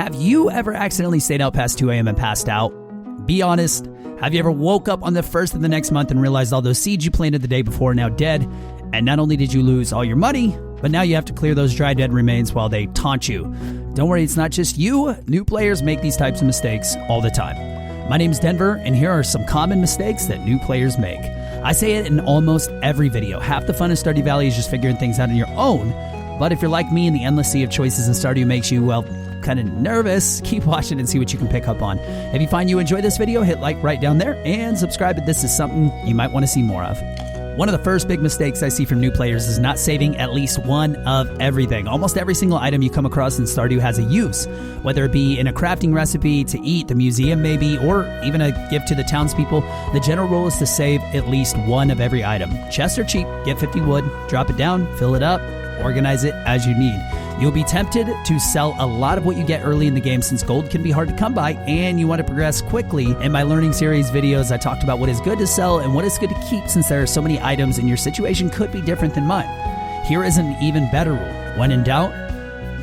Have you ever accidentally stayed out past 2 a.m. and passed out? Be honest. Have you ever woke up on the 1st of the next month and realized all those seeds you planted the day before are now dead? And not only did you lose all your money, but now you have to clear those dry dead remains while they taunt you. Don't worry, it's not just you. New players make these types of mistakes all the time. My name is Denver, and here are some common mistakes that new players make. I say it in almost every video. Half the fun of Stardew Valley is just figuring things out on your own. But if you're like me and the endless sea of choices in Stardew makes you, well, kind of nervous, keep watching and see what you can pick up on. If you find you enjoy this video, hit like right down there and subscribe if this is something you might want to see more of. One of the first big mistakes I see from new players is not saving at least one of everything. Almost every single item you come across in Stardew has a use, whether it be in a crafting recipe, to eat, the museum maybe, or even a gift to the townspeople. The general rule is to save at least one of every item. Chests are cheap, get 50 wood, drop it down, fill it up, organize it as you need. You'll be tempted to sell a lot of what you get early in the game since gold can be hard to come by and you want to progress quickly. In my learning series videos, I talked about what is good to sell and what is good to keep since there are so many items and your situation could be different than mine. Here is an even better rule. When in doubt,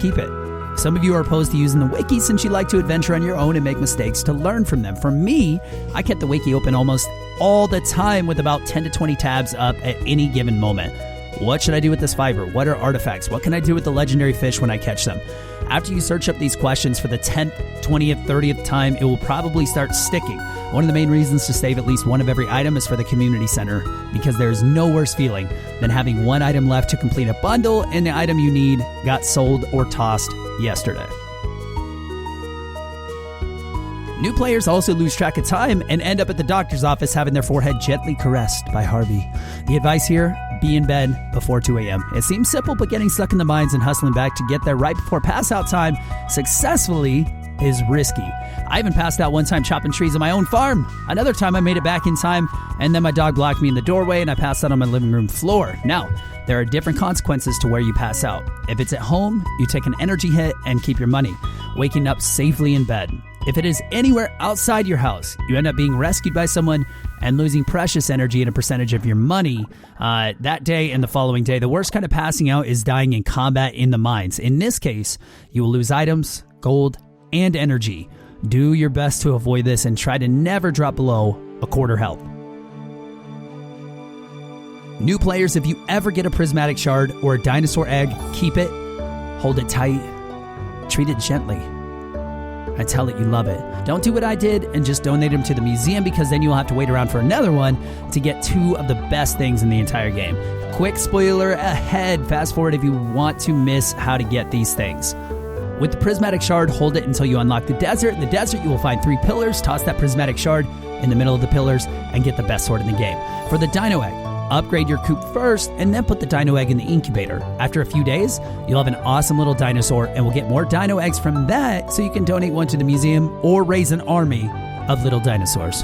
keep it. Some of you are opposed to using the wiki since you like to adventure on your own and make mistakes to learn from them. For me, I kept the wiki open almost all the time with about 10 to 20 tabs up at any given moment. What should I do with this fiber? What are artifacts? What can I do with the legendary fish when I catch them? After you search up these questions for the 10th, 20th, 30th time, it will probably start sticking. One of the main reasons to save at least one of every item is for the community center, because there's no worse feeling than having one item left to complete a bundle and the item you need got sold or tossed yesterday. New players also lose track of time and end up at the doctor's office having their forehead gently caressed by Harvey. The advice here, be in bed before 2 a.m. It seems simple, but getting stuck in the mines and hustling back to get there right before pass-out time successfully is risky. I even passed out one time chopping trees on my own farm. Another time I made it back in time, and then my dog blocked me in the doorway and I passed out on my living room floor. Now, there are different consequences to where you pass out. If it's at home, you take an energy hit and keep your money, waking up safely in bed. If it is anywhere outside your house, you end up being rescued by someone and losing precious energy and a percentage of your money that day and the following day. The worst kind of passing out is dying in combat in the mines. In this case, you will lose items, gold, and energy. Do your best to avoid this and try to never drop below a quarter health. New players, if you ever get a prismatic shard or a dinosaur egg, keep it, hold it tight, treat it gently. I tell it you love it. Don't do what I did and just donate them to the museum, because then you'll have to wait around for another one to get two of the best things in the entire game. Quick spoiler ahead. Fast forward if you want to miss how to get these things. With the prismatic shard, hold it until you unlock the desert. In the desert, you will find 3 pillars. Toss that prismatic shard in the middle of the pillars and get the best sword in the game. For the dino egg, upgrade your coop first and then put the dino egg in the incubator. After a few days, you'll have an awesome little dinosaur and we'll get more dino eggs from that so you can donate one to the museum or raise an army of little dinosaurs.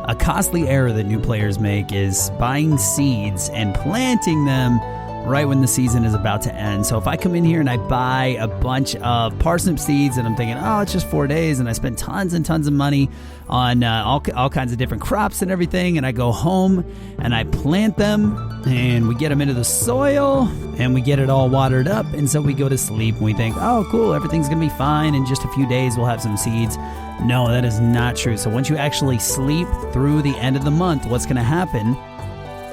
A costly error that new players make is buying seeds and planting them right when the season is about to end. So if I come in here and I buy a bunch of parsnip seeds and I'm thinking, oh, it's just 4 days, and I spend tons and tons of money on all kinds of different crops and everything, and I go home and I plant them and we get them into the soil and we get it all watered up, and so we go to sleep and we think, oh, cool, everything's gonna be fine. In just a few days we'll have some seeds. No, that is not true. So once you actually sleep through the end of the month, what's gonna happen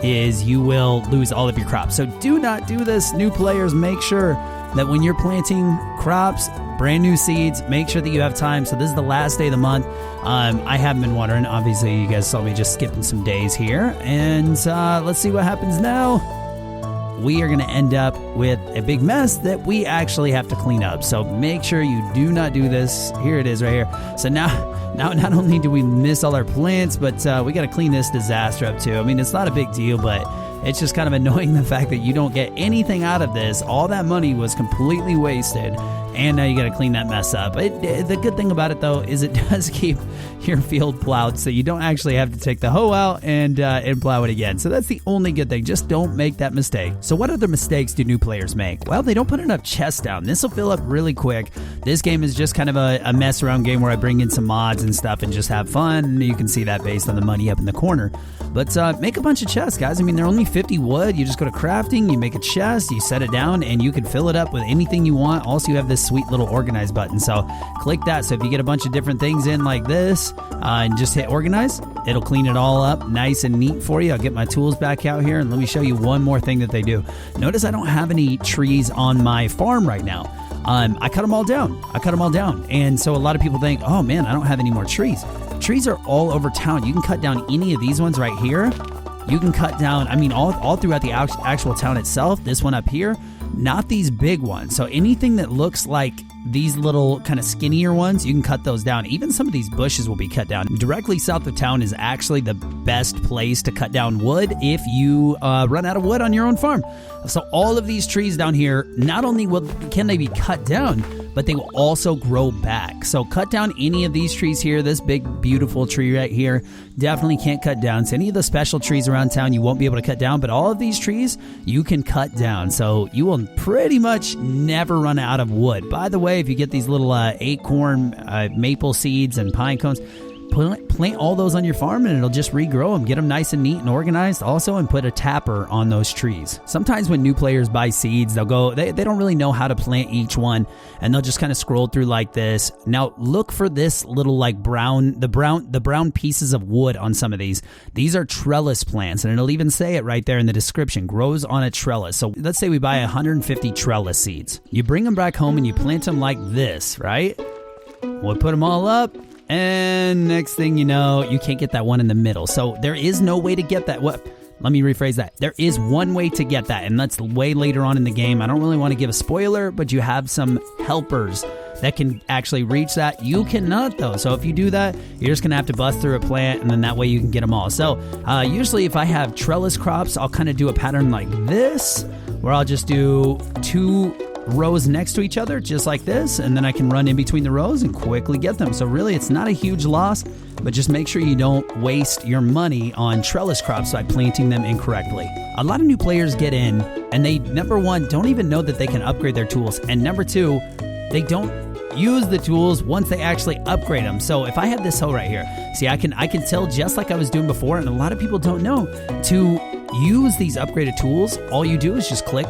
is you will lose all of your crops. So do not do this, new players. Make sure that when you're planting crops, brand new seeds, make sure that you have time. So this is the last day of the month. I haven't been watering. Obviously, you guys saw me just skipping some days here. And let's see what happens now. We are going to end up with a big mess that we actually have to clean up. So make sure you do not do this. Here it is right here. So now not only do we miss all our plants, but we got to clean this disaster up too. I mean, it's not a big deal, but it's just kind of annoying the fact that you don't get anything out of this. All that money was completely wasted, and now you got to clean that mess up. The good thing about it, though, is it does keep your field plowed, so you don't actually have to take the hoe out and plow it again. So that's the only good thing. Just don't make that mistake. So what other mistakes do new players make? Well, they don't put enough chests down. This will fill up really quick. This game is just kind of a mess around game where I bring in some mods and stuff and just have fun. You can see that based on the money up in the corner. But make a bunch of chests, guys. I mean, they're only 50 wood, you just go to crafting, you make a chest, you set it down, and you can fill it up with anything you want. Also, you have this sweet little organize button, so click that. So if you get a bunch of different things in like this and just hit organize, it'll clean it all up nice and neat for you. I'll get my tools back out here, and let me show you one more thing that they do. Notice I don't have any trees on my farm right now. I cut them all down. And so a lot of people think, oh man, I don't have any more trees. Trees are all over town. You can cut down any of these ones right here. You can cut down, I mean, all throughout the actual town itself. This one up here, not these big ones. So anything that looks like these little kind of skinnier ones, you can cut those down. Even some of these bushes will be cut down. Directly south of town is actually the best place to cut down wood if you run out of wood on your own farm. So all of these trees down here, not only can they be cut down, but they will also grow back. So cut down any of these trees here. This big, beautiful tree right here, definitely can't cut down. So any of the special trees around town, you won't be able to cut down, but all of these trees, you can cut down. So you will pretty much never run out of wood. By the way, if you get these little acorn maple seeds and pine cones, plant all those on your farm and it'll just regrow them. Get them nice and neat and organized also, and put a tapper on those trees. Sometimes when new players buy seeds, they'll go, they don't really know how to plant each one, and they'll just kind of scroll through like this. Now look for this little like brown pieces of wood on some of these. These are trellis plants, and it'll even say it right there in the description, grows on a trellis. So let's say we buy 150 trellis seeds. You bring them back home and you plant them like this, right? We'll put them all up. And next thing you know, you can't get that one in the middle. So there is no way to get that. Let me rephrase that. There is one way to get that, and that's way later on in the game. I don't really want to give a spoiler, but you have some helpers that can actually reach that. You cannot, though. So if you do that, you're just going to have to bust through a plant, and then that way you can get them all. So usually if I have trellis crops, I'll kind of do a pattern like this, where I'll just do 2 rows next to each other, just like this, and then I can run in between the rows and quickly get them. So really, it's not a huge loss, but just make sure you don't waste your money on trellis crops by planting them incorrectly. A lot of new players get in, and they, number one, don't even know that they can upgrade their tools, and number two, they don't use the tools once they actually upgrade them. So if I have this hoe right here, see, I can tell, just like I was doing before, and a lot of people don't know, to use these upgraded tools, all you do is just click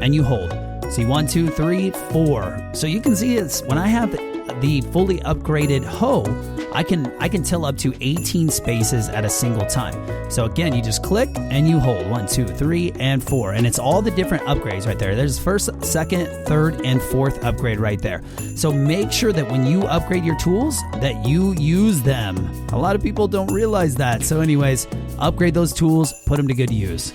and you hold. See, 1, 2, 3, 4. So you can see it's when I have the fully upgraded hoe, I can till up to 18 spaces at a single time. So again, you just click and you hold 1, 2, 3, and 4, and it's all the different upgrades right there. There's first, second, third, and fourth upgrade right there. So make sure that when you upgrade your tools, that you use them. A lot of people don't realize that. So anyways, upgrade those tools, put them to good use.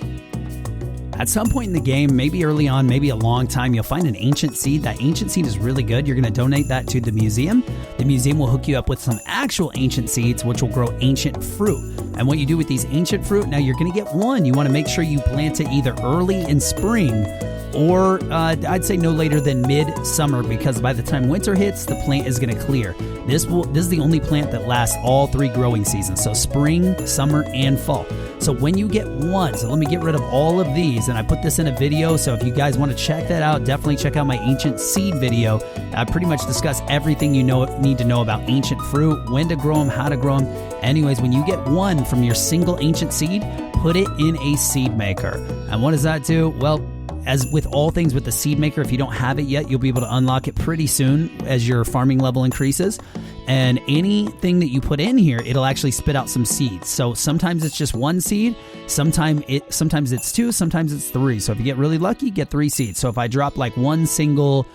At some point in the game, maybe early on, maybe a long time, you'll find an ancient seed. That ancient seed is really good. You're going to donate that to the museum. The museum will hook you up with some actual ancient seeds, which will grow ancient fruit. And what you do with these ancient fruit, now you're going to get one. You want to make sure you plant it either early in spring or I'd say no later than mid-summer, because by the time winter hits, the plant is going to clear. This is the only plant that lasts all 3 growing seasons, so spring, summer, and fall. So when you get one, so let me get rid of all of these, and I put this in a video, so if you guys want to check that out, definitely check out my ancient seed video. I pretty much discuss everything you need to know about ancient fruit, when to grow them, how to grow them. Anyways, when you get one from your single ancient seed, put it in a seed maker. And what does that do? Well, as with all things with the seed maker, if you don't have it yet, you'll be able to unlock it pretty soon as your farming level increases. And anything that you put in here, it'll actually spit out some seeds. So sometimes it's just 1 seed, sometimes it's 2, sometimes it's 3. So if you get really lucky, get 3 seeds. So if I drop like 1 single,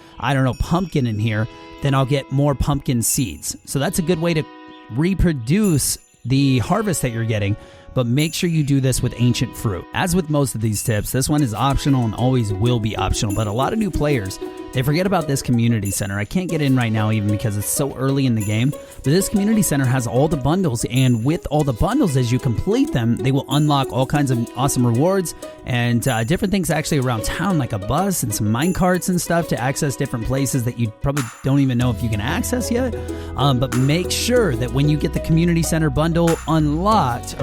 pumpkin in here, then I'll get more pumpkin seeds. So that's a good way to reproduce the harvest that you're getting. But make sure you do this with ancient fruit. As with most of these tips, this one is optional and always will be optional. But a lot of new players, they forget about this community center. I can't get in right now even because it's so early in the game. But this community center has all the bundles, and with all the bundles, as you complete them, they will unlock all kinds of awesome rewards and different things actually around town, like a bus and some mine carts and stuff to access different places that you probably don't even know if you can access yet. But make sure that when you get the community center bundle unlocked,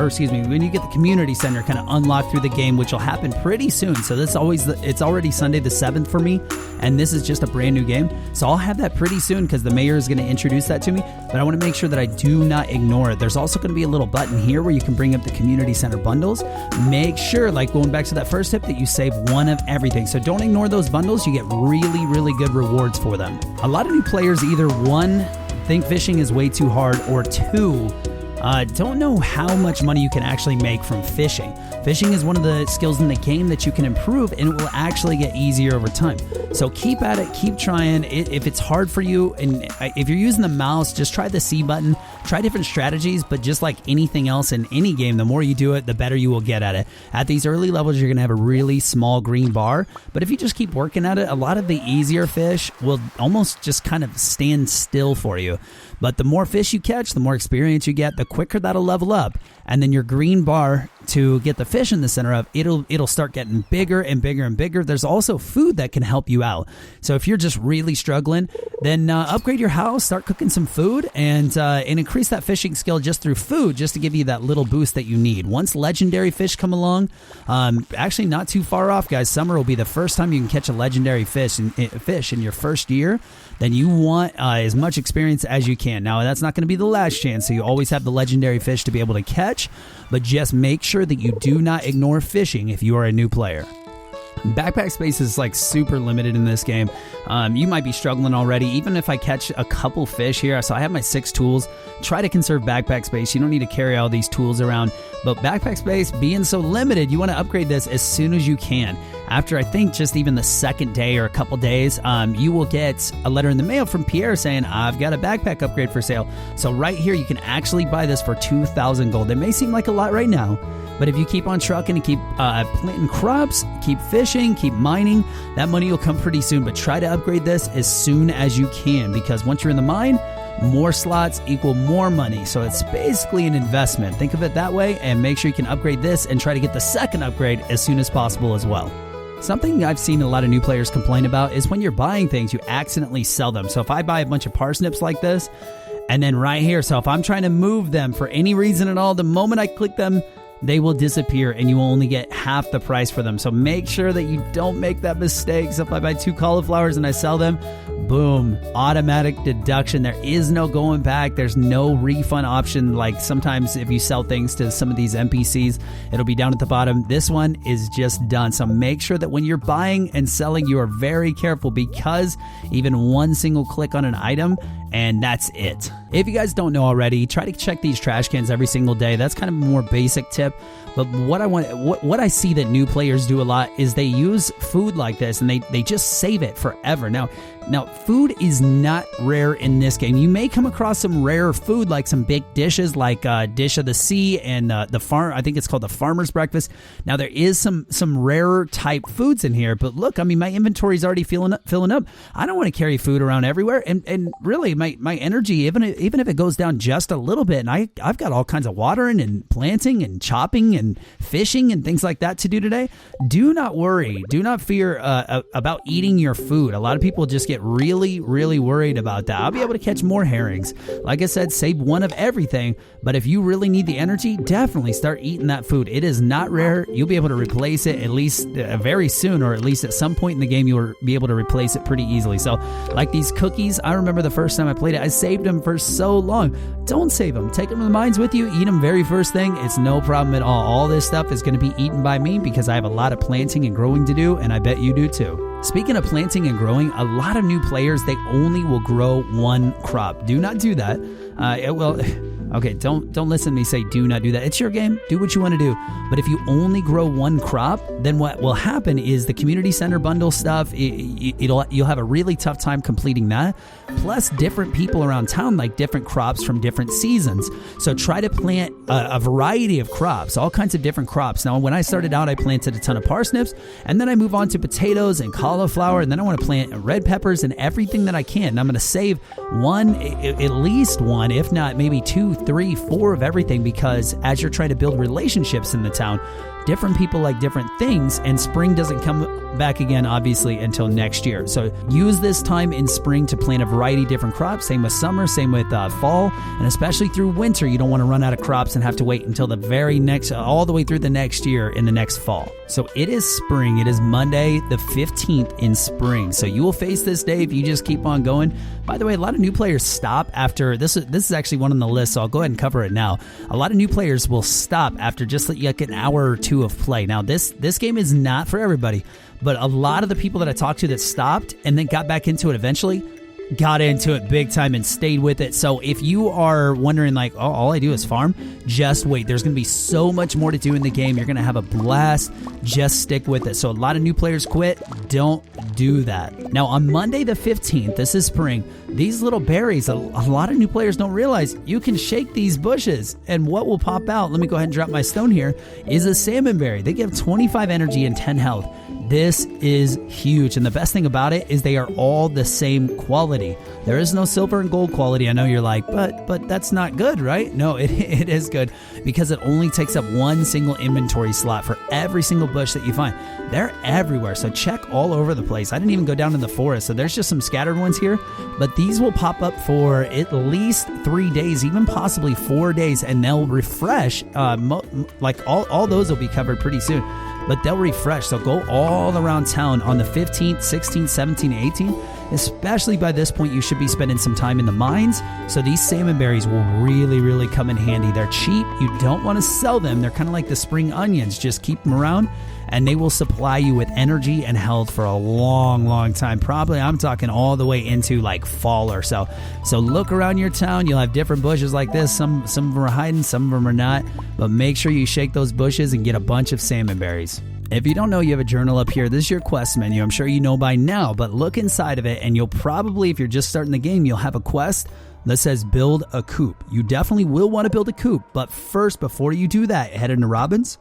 when you get the community center kind of unlocked through the game, which will happen pretty soon. So it's already Sunday the 7th for me, and this this is just a brand new game. So I'll have that pretty soon because the mayor is going to introduce that to me. But I want to make sure that I do not ignore it. There's also going to be a little button here where you can bring up the community center bundles. Make sure, like going back to that first tip, that you save one of everything. So don't ignore those bundles. You get really, really good rewards for them. A lot of new players either one, think fishing is way too hard, or two, don't know how much money you can actually make from fishing. Fishing is one of the skills in the game that you can improve, and it will actually get easier over time. So keep at it, keep trying. If it's hard for you, and if you're using the mouse, just try the C button, try different strategies, but just like anything else in any game, the more you do it, the better you will get at it. At these early levels, you're going to have a really small green bar, but if you just keep working at it, a lot of the easier fish will almost just kind of stand still for you. But the more fish you catch, the more experience you get, the quicker that'll level up. And then your green bar to get the fish in the center of, it'll start getting bigger and bigger and bigger. There's also food that can help you out. So if you're just really struggling, then upgrade your house, start cooking some food, and increase that fishing skill just through food, just to give you that little boost that you need. Once legendary fish come along, actually not too far off, guys. Summer will be the first time you can catch a legendary fish in your first year. Then you want as much experience as you can. Now, that's not going to be the last chance, so you always have the legendary fish to be able to catch, but just make sure that you do not ignore fishing if you are a new player. Backpack space is like super limited in this game. You might be struggling already, even if I catch a couple fish here. So I have my 6 tools. Try to conserve backpack space. You don't need to carry all these tools around, but backpack space being so limited, you want to upgrade this as soon as you can. After I think just even the second day or a couple days, you will get a letter in the mail from Pierre saying, I've got a backpack upgrade for sale. So right here, you can actually buy this for 2,000 gold. It may seem like a lot right now, but if you keep on trucking and keep planting crops, keep fishing, keep mining, that money will come pretty soon. But try to upgrade this as soon as you can, because once you're in the mine, more slots equal more money. So it's basically an investment. Think of it that way, and make sure you can upgrade this and try to get the second upgrade as soon as possible as well. Something I've seen a lot of new players complain about is when you're buying things, you accidentally sell them. So if I buy a bunch of parsnips like this, and then right here, so if I'm trying to move them for any reason at all, the moment I click them, they will disappear and you will only get half the price for them. So make sure that you don't make that mistake. So if I buy 2 cauliflowers and I sell them, boom, automatic deduction. There is no going back. There's no refund option. Like sometimes if you sell things to some of these NPCs, it'll be down at the bottom. This one is just done. So make sure that when you're buying and selling, you are very careful, because even one single click on an item and that's it. If you guys don't know already, try to check these trash cans every single day. That's kind of a more basic tip. But what I see that new players do a lot is they use food like this and they just save it forever. Now food is not rare in this game. You may come across some rare food, like some big dishes, like Dish of the Sea and I think it's called the Farmer's Breakfast. Now there is some rarer type foods in here, but look, I mean, my inventory is already filling up. I don't want to carry food around everywhere, and really my energy, even if it goes down just a little bit, and I've got all kinds of watering and planting and chopping and fishing and things like that to do today. Do not worry. Do not fear about eating your food. A lot of people just get really, really worried about that. I'll be able to catch more herrings. Like I said, save one of everything, but if you really need the energy, definitely start eating that food. It is not rare. You'll be able to replace it at least very soon, or at least at some point in the game, you'll be able to replace it pretty easily. So like these cookies, I remember the first time I played it, I saved them for so long. Don't save them. Take them to the mines with you. Eat them very first thing. It's no problem at all. All this stuff is going to be eaten by me because I have a lot of planting and growing to do, and I bet you do too. Speaking of planting and growing, a lot of new players, they only will grow one crop. Do not do that. Okay, don't listen to me say do not do that. It's your game. Do what you want to do. But if you only grow one crop, then what will happen is the community center bundle stuff, you'll have a really tough time completing that. Plus, different people around town like different crops from different seasons. So try to plant a variety of crops, all kinds of different crops. Now, when I started out, I planted a ton of parsnips, and then I move on to potatoes and cauliflower, and then I want to plant red peppers and everything that I can. And I'm going to save at least one, if not maybe 2, 3, 4 of everything, because as you're trying to build relationships in the town, different people like different things, and spring doesn't come back again, obviously, until next year. So use this time in spring to plant a variety of different crops. Same with summer, same with fall, and especially through winter. You don't want to run out of crops and have to wait until the very next, all the way through the next year in the next fall. So it is spring. It is Monday the 15th in spring. So you will face this day if you just keep on going. By the way, a lot of new players stop after this. This is actually one on the list, so I'll go ahead and cover it now. A lot of new players will stop after just like an hour or two of play. Now, this game is not for everybody, but a lot of the people that I talked to that stopped and then got back into it eventually got into it big time and stayed with it. So if you are wondering like, oh, all I do is farm, just wait. There's going to be so much more to do in the game. You're going to have a blast. Just stick with it. So a lot of new players quit. Don't do that. Now on Monday the 15th, this is spring, these little berries, a lot of new players don't realize you can shake these bushes, and what will pop out, let me go ahead and drop my stone here, is a salmon berry. They give 25 energy and 10 health. This is huge, and the best thing about it is they are all the same quality. There is no silver and gold quality. I know you're like, but that's not good, right? No, it is good because it only takes up one single inventory slot for every single bush that you find. They're everywhere, so check all over the place. I didn't even go down in the forest, so there's just some scattered ones here, but these will pop up for at least 3 days, even possibly 4 days, and they'll refresh. Like all those will be covered pretty soon, but they'll refresh. So go all around town on the 15th, 16th, 17th, 18th. Especially by this point, you should be spending some time in the mines. So these salmon berries will really, really come in handy. They're cheap. You don't want to sell them. They're kind of like the spring onions. Just keep them around, and they will supply you with energy and health for a long, long time. Probably, I'm talking all the way into like fall or so. So look around your town. You'll have different bushes like this. Some of them are hiding, some of them are not. But make sure you shake those bushes and get a bunch of salmon berries. If you don't know, you have a journal up here. This is your quest menu. I'm sure you know by now, but look inside of it, and you'll probably, if you're just starting the game, you'll have a quest that says build a coop. You definitely will want to build a coop, but first, before you do that, head into Robin's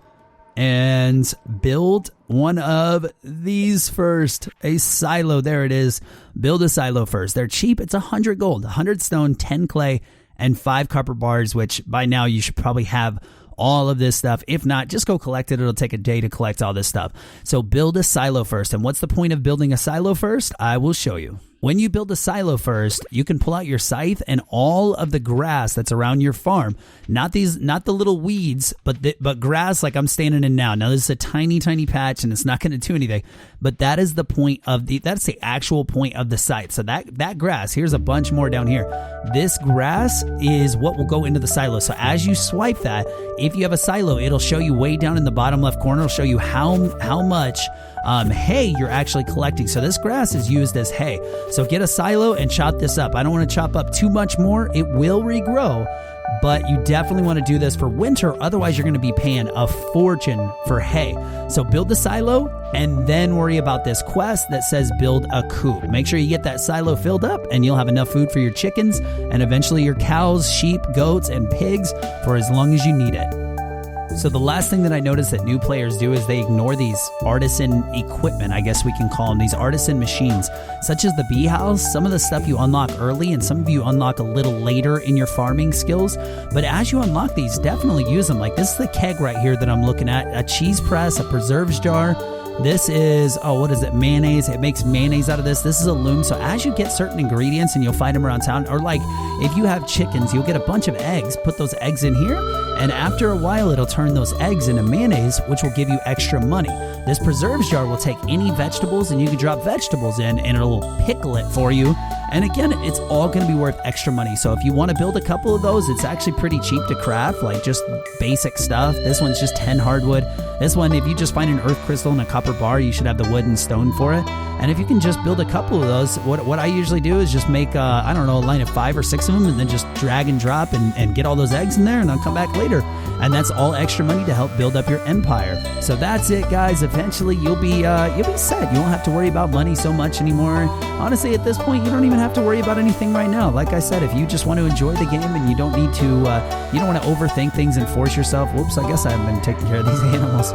and build one of these first. A silo. There it is. Build a silo first. They're cheap. It's 100 gold, 100 stone, 10 clay, and 5 copper bars, which by now you should probably have all of this stuff. If not, just go collect it. It'll take a day to collect all this stuff. So build a silo first. And what's the point of building a silo first? I will show you. When you build a silo first, you can pull out your scythe and all of the grass that's around your farm. Not the little weeds, but grass like I'm standing in now. Now this is a tiny, tiny patch, and it's not going to do anything. But that is the point of that's the actual point of the scythe. So that grass, here's a bunch more down here. This grass is what will go into the silo. So as you swipe that, if you have a silo, it'll show you way down in the bottom left corner. It'll show you how much hay you're actually collecting. So this grass is used as hay. So get a silo and chop this up. I don't want to chop up too much more. It will regrow, but you definitely want to do this for winter. Otherwise, you're going to be paying a fortune for hay. So build the silo and then worry about this quest that says build a coop. Make sure you get that silo filled up, and you'll have enough food for your chickens and eventually your cows, sheep, goats, and pigs for as long as you need it. So the last thing that I noticed that new players do is they ignore these artisan equipment, I guess we can call them, these artisan machines, such as the bee house. Some of the stuff you unlock early, and some of you unlock a little later in your farming skills. But as you unlock these, definitely use them. Like this is the keg right here that I'm looking at, a cheese press, a preserves jar. This is, what is it? Mayonnaise. It makes mayonnaise out of this. This is a loom. So as you get certain ingredients and you'll find them around town, or like if you have chickens, you'll get a bunch of eggs, put those eggs in here, and after a while, it'll turn those eggs into mayonnaise, which will give you extra money. This preserves jar will take any vegetables, and you can drop vegetables in, and it'll pickle it for you. And again, it's all going to be worth extra money. So if you want to build a couple of those, it's actually pretty cheap to craft, like just basic stuff. This one's just 10 hardwood. This one, if you just find an earth crystal and a copper bar, you should have the wood and stone for it. And if you can just build a couple of those, what I usually do is just make, a line of 5 or 6 of them, and then just drag and drop and get all those eggs in there, and I'll come back later. And that's all extra money to help build up your empire. So that's it, guys. Eventually, you'll be set. You won't have to worry about money so much anymore. Honestly, at this point, you don't even have to worry about anything right now. Like I said, if you just want to enjoy the game and you don't need to, you don't want to overthink things and force yourself. Whoops, I guess I haven't been taking care of these animals.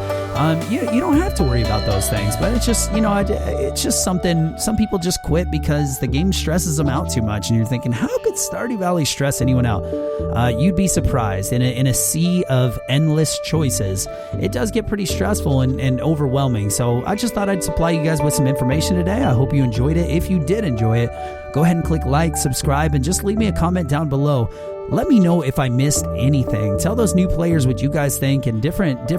you don't have to worry about those things. But it's just, it's just something. Some people just quit because the game stresses them out too much, and you're thinking, how could Stardew Valley stress anyone out? You'd be surprised. In a sea of endless choices, it does get pretty stressful and overwhelming. So I just thought I'd supply you guys with some information today. I hope you enjoyed it. If you did enjoy it, go ahead and click like, subscribe, and just leave me a comment down below. Let me know if I missed anything. Tell those new players what you guys think and different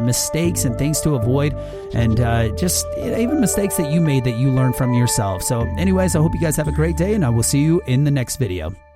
mistakes and things to avoid, and just even mistakes that you made that you learned from yourself. So anyways, I hope you guys have a great day, and I will see you in the next video.